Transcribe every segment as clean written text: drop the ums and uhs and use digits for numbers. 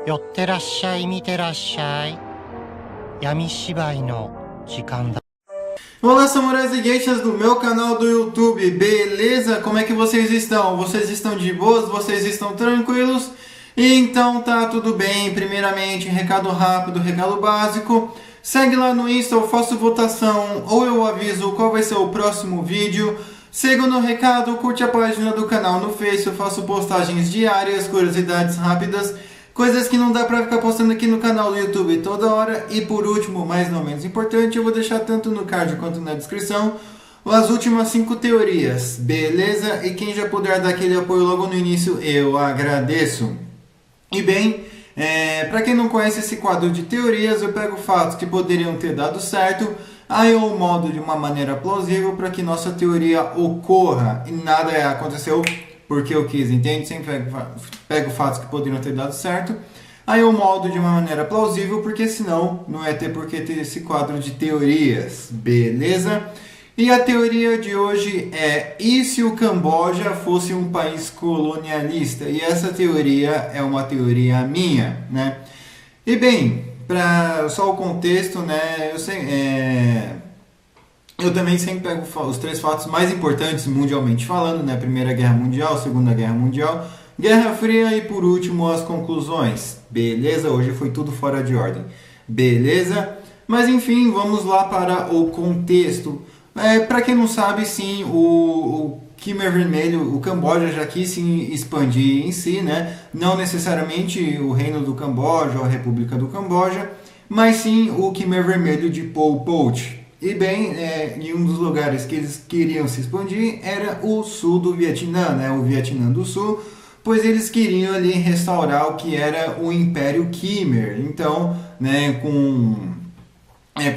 寄ってらっしゃい、見てらっしゃい。闇芝居の時間だ。 Olá, samurais e geishas do meu canal do YouTube, beleza? Como é que vocês estão? Vocês estão de boas? Vocês estão tranquilos? Então tá tudo bem. Primeiramente, recado rápido, recado básico. Segue lá no Insta, eu faço votação ou eu aviso qual vai ser o próximo vídeo. Segundo recado, curte a página do canal no Face, eu faço postagens diárias, curiosidades rápidas, coisas que não dá pra ficar postando aqui no canal do YouTube toda hora. E por último, mas não menos importante, eu vou deixar tanto no card quanto na descrição as últimas 5 teorias, beleza? E quem já puder dar aquele apoio logo no início, eu agradeço. E bem, para quem não conhece esse quadro de teorias, eu pego fatos que poderiam ter dado certo, aí eu moldo de uma maneira plausível para que nossa teoria ocorra e nada aconteceu porque eu quis, entende? Sempre pego fatos que poderiam ter dado certo, aí eu moldo de uma maneira plausível, porque senão não é ter por que ter esse quadro de teorias, beleza? E a teoria de hoje é: e se o Camboja fosse um país colonialista? E essa teoria é uma teoria minha, né? E bem, para só o contexto, né? Eu também sempre pego os 3 fatos mais importantes mundialmente falando, né? Primeira Guerra Mundial, Segunda Guerra Mundial, Guerra Fria e por último as conclusões. Beleza? Hoje foi tudo fora de ordem. Beleza? Mas enfim, vamos lá para o contexto. Para quem não sabe, sim, o Khmer Vermelho, o Camboja já quis se expandir em si, né? Não necessariamente o Reino do Camboja ou a República do Camboja, mas sim o Khmer Vermelho de Pol Pot. E bem, em um dos lugares que eles queriam se expandir era o sul do Vietnã, né? O Vietnã do Sul, pois eles queriam ali restaurar o que era o Império Khmer. Então, né, com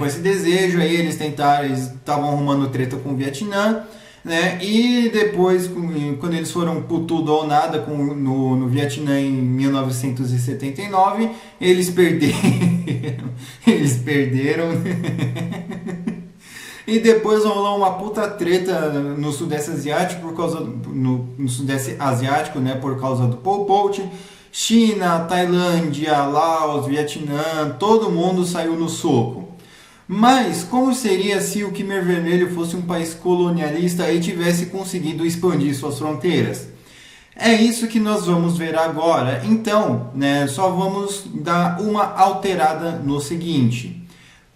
esse desejo aí, eles estavam arrumando treta com o Vietnã, né? E depois, quando eles foram por tudo ou nada no Vietnã em 1979, eles perderam. Eles perderam. E depois rolou uma puta treta no Sudeste Asiático no Sudeste Asiático, né, por causa do Pol Pot. China, Tailândia, Laos, Vietnã, todo mundo saiu no soco. Mas como seria se o Khmer Vermelho fosse um país colonialista e tivesse conseguido expandir suas fronteiras? É isso que nós vamos ver agora. Então, né, só vamos dar uma alterada no seguinte.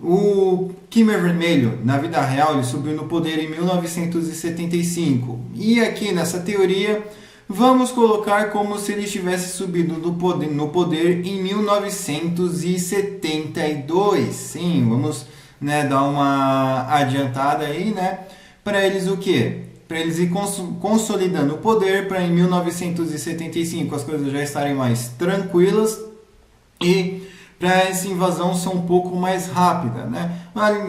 O Khmer Vermelho, na vida real, ele subiu no poder em 1975. E aqui nessa teoria, vamos colocar como se ele tivesse subido no poder em 1972. Sim, vamos, né, dar uma adiantada aí, né? Para eles o quê? Para eles ir consolidando o poder, para em 1975 as coisas já estarem mais tranquilas e para essa invasão ser um pouco mais rápida, né?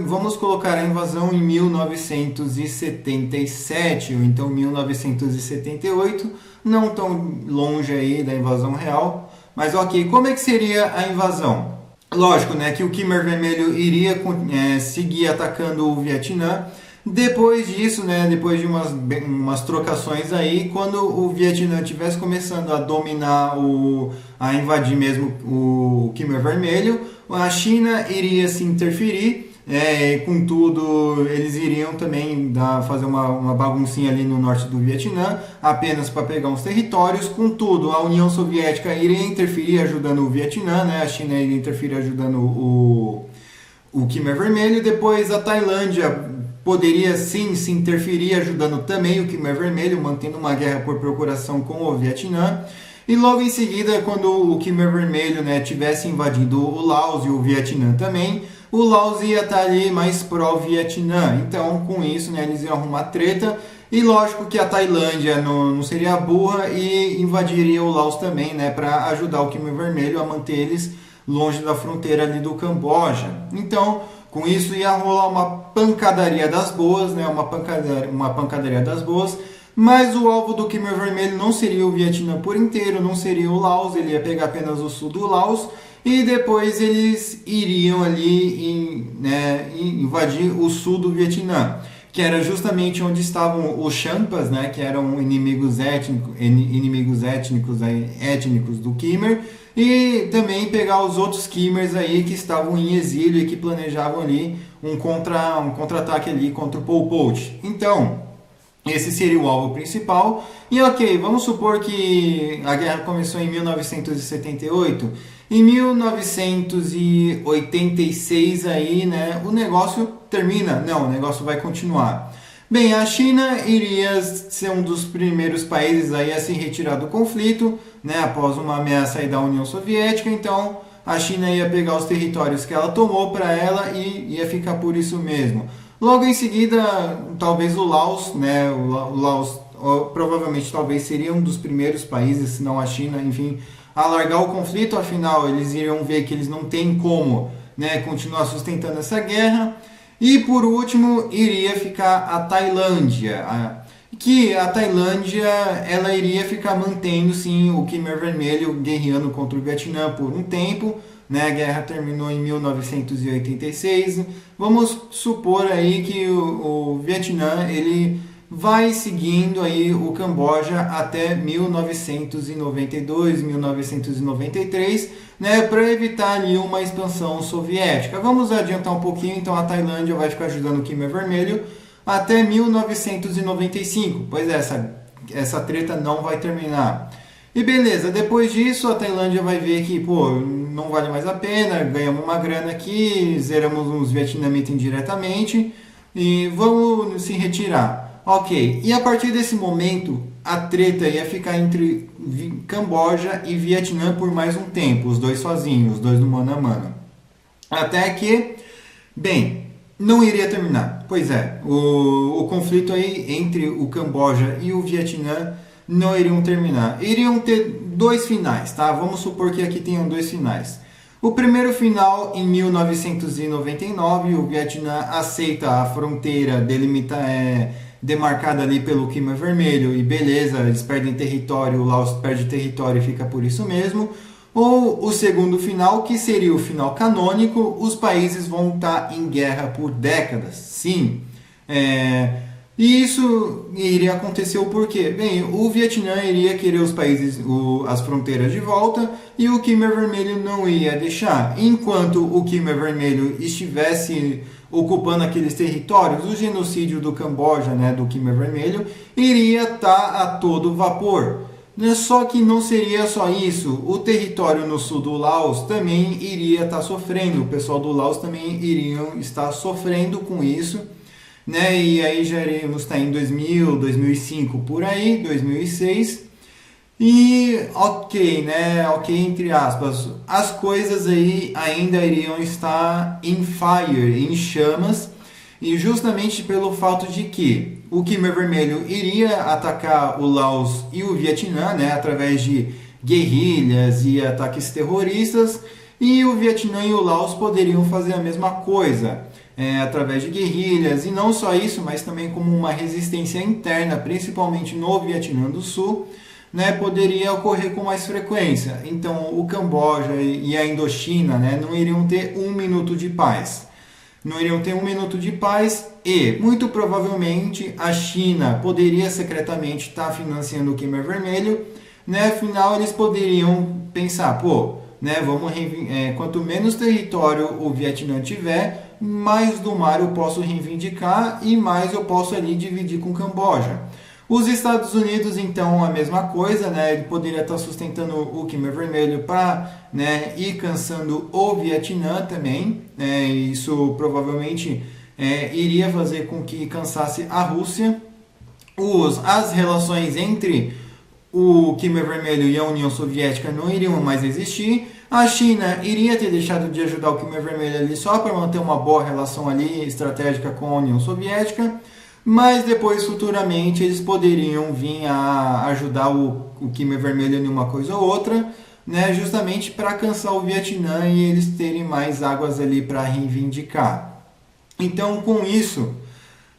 Vamos colocar a invasão em 1977 ou então 1978, não tão longe aí da invasão real, mas ok, como é que seria a invasão? Lógico, né, que o Khmer Vermelho iria seguir atacando o Vietnã. Depois disso, né, depois de umas trocações aí, quando o Vietnã estivesse começando a dominar, a invadir mesmo o Khmer Vermelho, a China iria se interferir, contudo eles iriam também fazer uma baguncinha ali no norte do Vietnã, apenas para pegar uns territórios. Contudo, a União Soviética iria interferir ajudando o Vietnã, né, a China iria interferir ajudando o Khmer Vermelho. Depois a Tailândia poderia sim se interferir ajudando também o Khmer Vermelho, mantendo uma guerra por procuração com o Vietnã. E logo em seguida, quando o Khmer Vermelho, né, tivesse invadido o Laos e o Vietnã também, o Laos ia estar ali mais pró-Vietnã. Então, com isso, né, eles iam arrumar treta. E lógico que a Tailândia não seria burra e invadiria o Laos também, né, para ajudar o Khmer Vermelho a manter eles longe da fronteira ali do Camboja. Então, com isso ia rolar uma pancadaria das boas, né? Uma pancadaria das boas, mas o alvo do Khmer Vermelho não seria o Vietnã por inteiro, não seria o Laos, ele ia pegar apenas o sul do Laos e depois eles iriam ali invadir o sul do Vietnã. que era justamente onde estavam os Champas, né, que eram inimigos étnicos do Khmer, e também pegar os outros Khmers aí que estavam em exílio e que planejavam ali um contra-ataque ali contra o Pol Pot. Então, esse seria o alvo principal. E ok, vamos supor que a guerra começou em 1978. Em 1986 aí, né, o negócio termina. Não, o negócio vai continuar. Bem, a China iria ser um dos primeiros países aí a se retirar do conflito, né, após uma ameaça aí da União Soviética. Então, a China ia pegar os territórios que ela tomou para ela e ia ficar por isso mesmo. Logo em seguida, talvez o Laos, né, o Laos provavelmente talvez seria um dos primeiros países, se não a China, enfim, a largar o conflito. Afinal, eles iriam ver que eles não têm como, né, continuar sustentando essa guerra. E por último, iria ficar a Tailândia, que a Tailândia ela iria ficar mantendo sim o Khmer Vermelho guerreando contra o Vietnã por um tempo, né? A guerra terminou em 1986. Vamos supor aí que o Vietnã ele vai seguindo aí o Camboja até 1992, 1993, né, para evitar ali uma expansão soviética. Vamos adiantar um pouquinho, então a Tailândia vai ficar ajudando o Khmer Vermelho até 1995, pois essa treta não vai terminar. E beleza, depois disso a Tailândia vai ver que, pô, não vale mais a pena, ganhamos uma grana aqui, zeramos uns vietnamitas indiretamente e vamos se retirar. Ok, e a partir desse momento a treta ia ficar entre Camboja e Vietnã por mais um tempo, os dois sozinhos, os dois no mano a mano. Até que, bem, não iria terminar. Pois é, o conflito aí entre o Camboja e o Vietnã não iriam terminar. Iriam ter dois finais, tá? Vamos supor que aqui tenham dois finais. O primeiro final, em 1999, o Vietnã aceita a fronteira demarcada ali pelo Khmer Vermelho e beleza, eles perdem território, o Laos perde território e fica por isso mesmo. Ou o segundo final, que seria o final canônico, os países vão estar em guerra por décadas, sim. E isso iria acontecer o porquê? Bem, o Vietnã iria querer os países, as fronteiras de volta e o Khmer Vermelho não ia deixar. Enquanto o Khmer Vermelho estivesse ocupando aqueles territórios, o genocídio do Camboja, né, do Khmer Vermelho, iria estar a todo vapor. Só que não seria só isso, o território no sul do Laos também iria estar sofrendo, o pessoal do Laos também iriam estar sofrendo com isso, né? E aí já iríamos estar em 2000, 2005 por aí, 2006, e ok, né? Ok, entre aspas, as coisas aí ainda iriam estar em fire, em chamas, e justamente pelo fato de que o Khmer Vermelho iria atacar o Laos e o Vietnã, né, através de guerrilhas e ataques terroristas, e o Vietnã e o Laos poderiam fazer a mesma coisa, através de guerrilhas, e não só isso, mas também como uma resistência interna, principalmente no Vietnã do Sul, né, poderia ocorrer com mais frequência. Então o Camboja e a Indochina, né, não iriam ter um minuto de paz. Não iriam ter um minuto de paz e, muito provavelmente, a China poderia secretamente estar financiando o Khmer Vermelho, né? Afinal, eles poderiam pensar, pô, né, quanto menos território o Vietnã tiver, mais do mar eu posso reivindicar e mais eu posso ali dividir com o Camboja. Os Estados Unidos, então, a mesma coisa, né? Ele poderia estar sustentando o Khmer Vermelho para, né, ir cansando o Vietnã também. Isso provavelmente iria fazer com que cansasse a Rússia. As relações entre o Khmer Vermelho e a União Soviética não iriam mais existir. A China iria ter deixado de ajudar o Khmer Vermelho ali só para manter uma boa relação ali estratégica com a União Soviética. Mas depois, futuramente, eles poderiam vir a ajudar o Khmer Vermelho em uma coisa ou outra, né, justamente para cansar o Vietnã e eles terem mais águas ali para reivindicar. Então, com isso,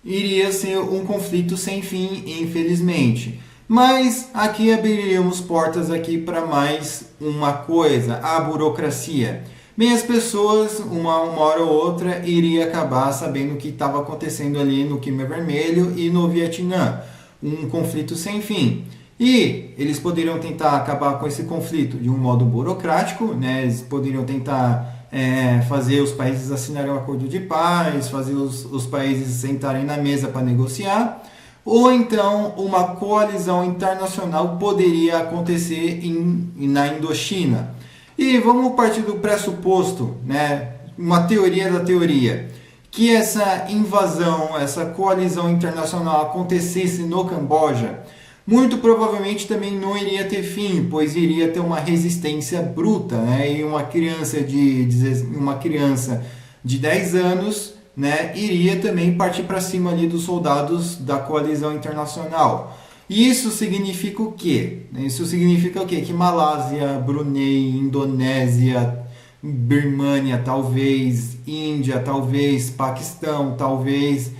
iria ser um conflito sem fim, infelizmente. Mas aqui abriríamos portas aqui para mais uma coisa, a burocracia. Bem, as pessoas, uma hora ou outra, iria acabar sabendo o que estava acontecendo ali no Khmer Vermelho e no Vietnã. Um conflito sem fim. E eles poderiam tentar acabar com esse conflito de um modo burocrático, né? Eles poderiam tentar fazer os países assinarem um acordo de paz, fazer os países sentarem na mesa para negociar, ou então uma coalizão internacional poderia acontecer na Indochina. E vamos partir do pressuposto, né, uma teoria da teoria, que essa invasão, essa coalizão internacional acontecesse no Camboja, muito provavelmente também não iria ter fim, pois iria ter uma resistência bruta, né? E uma criança de 10 anos, né, iria também partir para cima ali dos soldados da coalizão internacional. Isso significa o quê? Isso significa o quê? Que Malásia, Brunei, Indonésia, Birmânia, talvez, Índia, talvez, Paquistão, talvez,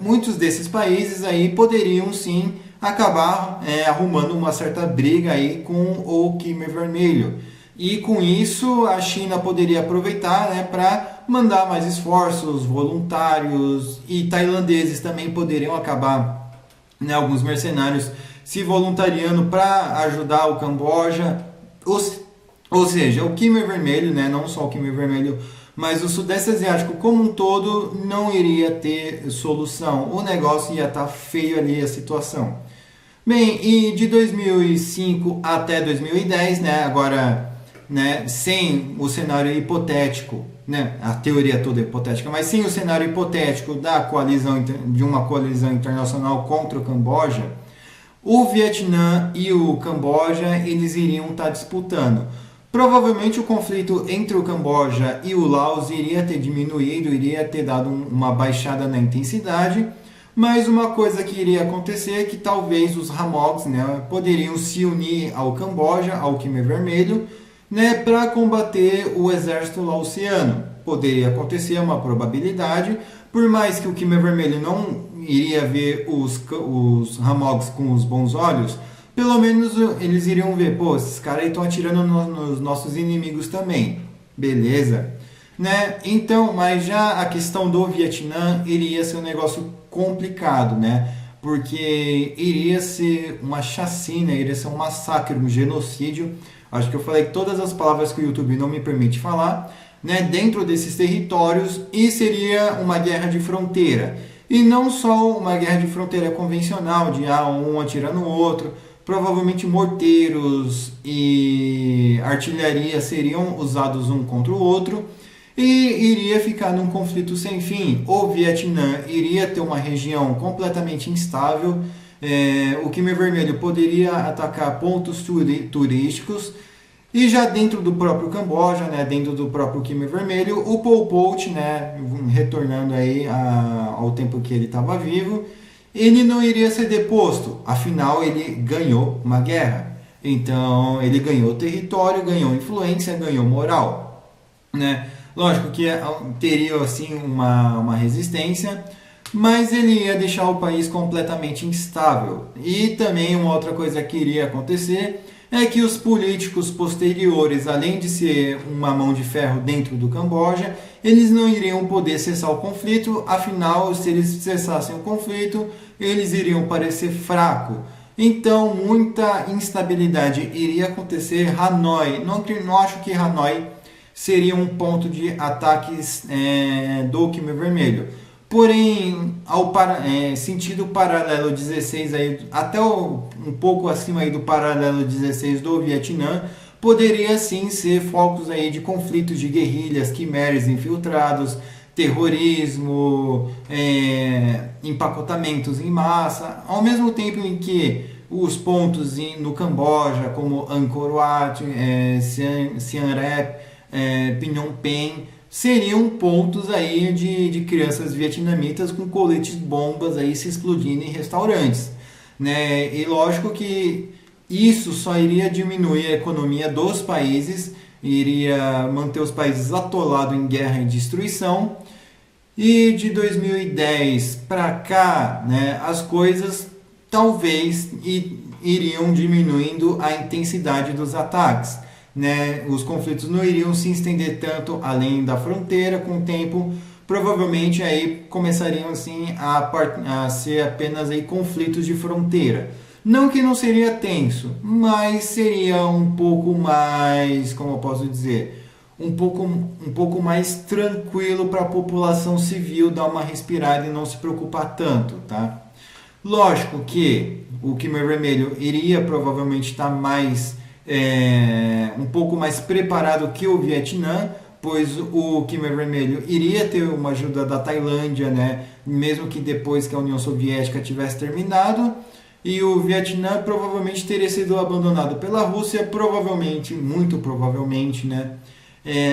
muitos desses países aí poderiam sim acabar arrumando uma certa briga aí com o Khmer Vermelho. E com isso a China poderia aproveitar, né, para mandar mais esforços voluntários, e tailandeses também poderiam acabar, né, alguns mercenários se voluntariando para ajudar o Camboja. Ou seja, o Khmer Vermelho, né, não só o Khmer Vermelho, mas o Sudeste Asiático como um todo não iria ter solução. O negócio ia estar feio ali, a situação. Bem, e de 2005 até 2010, né, agora, né, sem o cenário hipotético, né, a teoria toda é hipotética, mas sem o cenário hipotético de uma coalizão internacional contra o Camboja, o Vietnã e o Camboja, eles iriam estar disputando. Provavelmente o conflito entre o Camboja e o Laos iria ter diminuído, iria ter dado uma baixada na intensidade, mas uma coisa que iria acontecer é que talvez os Hamogs, né, poderiam se unir ao Camboja, ao Khmer Vermelho, né, para combater o exército laosiano. Poderia acontecer, é uma probabilidade, por mais que o Khmer Vermelho não iria ver os Hamogs com os bons olhos, pelo menos eles iriam ver, pô, esses caras aí estão atirando nos nossos inimigos também. Beleza? Né? Então, mas já a questão do Vietnã iria ser um negócio complicado, né? Porque iria ser uma chacina, iria ser um massacre, um genocídio. Acho que eu falei todas as palavras que o YouTube não me permite falar, né? Dentro desses territórios, e seria uma guerra de fronteira. E não só uma guerra de fronteira convencional, de um atirando no outro. Provavelmente morteiros e artilharia seriam usados um contra o outro, e iria ficar num conflito sem fim. O Vietnã iria ter uma região completamente instável, o Khmer Vermelho poderia atacar pontos turísticos, e já dentro do próprio Camboja, né, dentro do próprio Khmer Vermelho, o Pol Pot, né, retornando aí ao tempo que ele estava vivo, ele não iria ser deposto, afinal ele ganhou uma guerra. Então ele ganhou território, ganhou influência, ganhou moral, né? Lógico que teria assim uma resistência, mas ele ia deixar o país completamente instável. E também uma outra coisa que iria acontecer é que os políticos posteriores, além de ser uma mão de ferro dentro do Camboja, eles não iriam poder cessar o conflito, afinal, se eles cessassem o conflito, eles iriam parecer fracos. Então, muita instabilidade iria acontecer. Hanoi, não acho que Hanoi seria um ponto de ataques do Khmer Vermelho. Porém, sentido paralelo 16, aí, até um pouco acima aí do paralelo 16 do Vietnã, poderia sim ser focos aí de conflitos de guerrilhas, quimeres infiltrados, terrorismo, empacotamentos em massa, ao mesmo tempo em que os pontos no Camboja, como Angkor Wat, Siem Reap, Phnom Penh, seriam pontos aí de crianças vietnamitas com coletes bombas aí se explodindo em restaurantes, né? E lógico que isso só iria diminuir a economia dos países, iria manter os países atolados em guerra e destruição. E de 2010 para cá, né, as coisas talvez iriam diminuindo a intensidade dos ataques. né, os conflitos não iriam se estender tanto além da fronteira. Com o tempo, provavelmente aí começariam assim a ser apenas aí conflitos de fronteira. Não que não seria tenso, mas seria um pouco mais, como eu posso dizer, um pouco mais tranquilo para a população civil dar uma respirada e não se preocupar tanto, tá? Lógico que o Khmer Vermelho iria provavelmente estar um pouco mais preparado que o Vietnã, pois o Khmer Vermelho iria ter uma ajuda da Tailândia, né? Mesmo que depois que a União Soviética tivesse terminado. E o Vietnã provavelmente teria sido abandonado pela Rússia, provavelmente, muito provavelmente, né?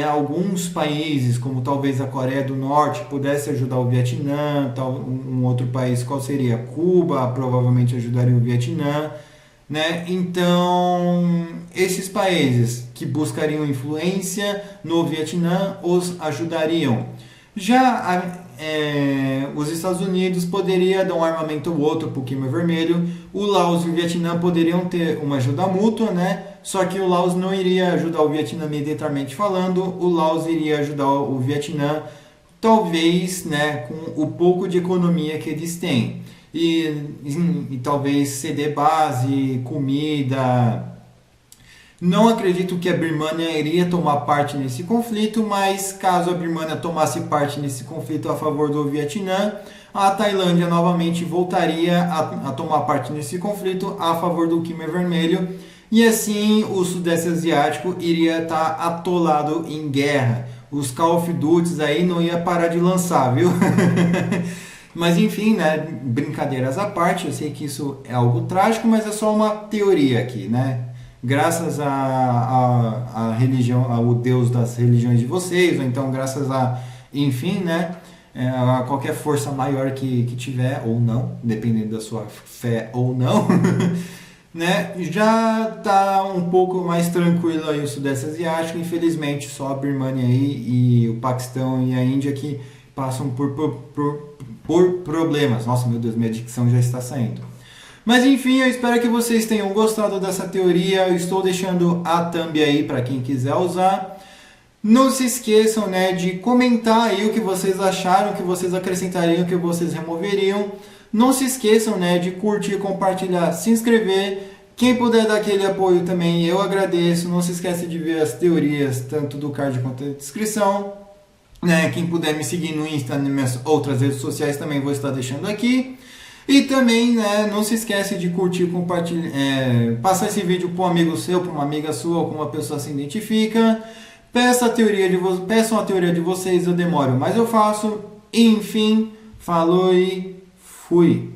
Alguns países, como talvez a Coreia do Norte, pudesse ajudar o Vietnã, um outro país, qual seria? Cuba, provavelmente ajudaria o Vietnã, né? Então, esses países que buscariam influência no Vietnã os ajudariam. Já os Estados Unidos poderia dar um armamento ou outro para o Khmer Vermelho. O Laos e o Vietnã poderiam ter uma ajuda mútua, né? Só que o Laos não iria ajudar o Vietnã militarmente falando, o Laos iria ajudar o Vietnã, talvez, né, com o pouco de economia que eles têm. E talvez ceder base, comida. Não acredito que a Birmânia iria tomar parte nesse conflito, mas caso a Birmânia tomasse parte nesse conflito a favor do Vietnã, a Tailândia novamente voltaria a tomar parte nesse conflito a favor do Khmer Vermelho, e assim o Sudeste Asiático iria estar atolado em guerra. Os Call of Duty aí não ia parar de lançar, viu? Mas enfim, né, brincadeiras à parte, eu sei que isso é algo trágico, mas é só uma teoria aqui, né? Graças à religião, ao Deus das religiões de vocês, ou então graças enfim, né, a qualquer força maior que tiver, ou não, dependendo da sua fé ou não, né, já está um pouco mais tranquilo aí o Sudeste Asiático. Infelizmente, só a Birmânia aí e o Paquistão e a Índia que passam por problemas. Nossa, meu Deus, minha dicção já está saindo. Mas enfim, eu espero que vocês tenham gostado dessa teoria. Eu estou deixando a thumb aí para quem quiser usar. Não se esqueçam, né, de comentar aí o que vocês acharam, o que vocês acrescentariam, o que vocês removeriam. Não se esqueçam, né, de curtir, compartilhar, se inscrever. Quem puder dar aquele apoio também, eu agradeço. Não se esqueça de ver as teorias, tanto do card quanto da descrição. Né, quem puder me seguir no Insta, nas minhas outras redes sociais, também vou estar deixando aqui. E também, né, não se esquece de curtir, compartilhar, passar esse vídeo para um amigo seu, para uma amiga sua, ou para uma pessoa que se identifica. Peçam a teoria de vocês, eu demoro, mas eu faço. Enfim, falou e fui.